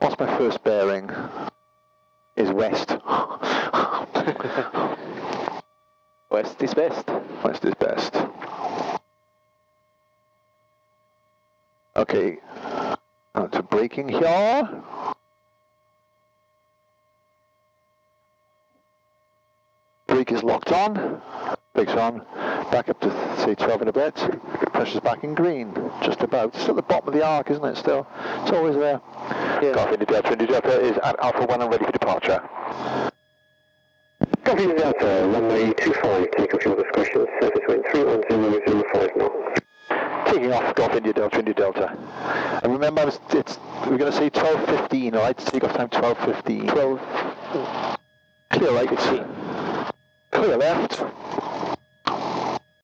What's my first bearing? Is west. West is best. West is best. Okay, now to braking here. Brake is locked on. Brakes on. Back up to say 12 and a bit. Pressure's back in green. Just about. Still at the bottom of the arc, isn't it? Still. It's always there. Yeah. Copy, India Delta is at Alpha 1 and ready for departure. Copy, India Delta, runway 25, take off your discretion, surface wind 31005 knots. Taking off, Golf India Delta. And remember, we're going to say 12:15, alright? Take off time 12:15. 12. Clear right, clear left.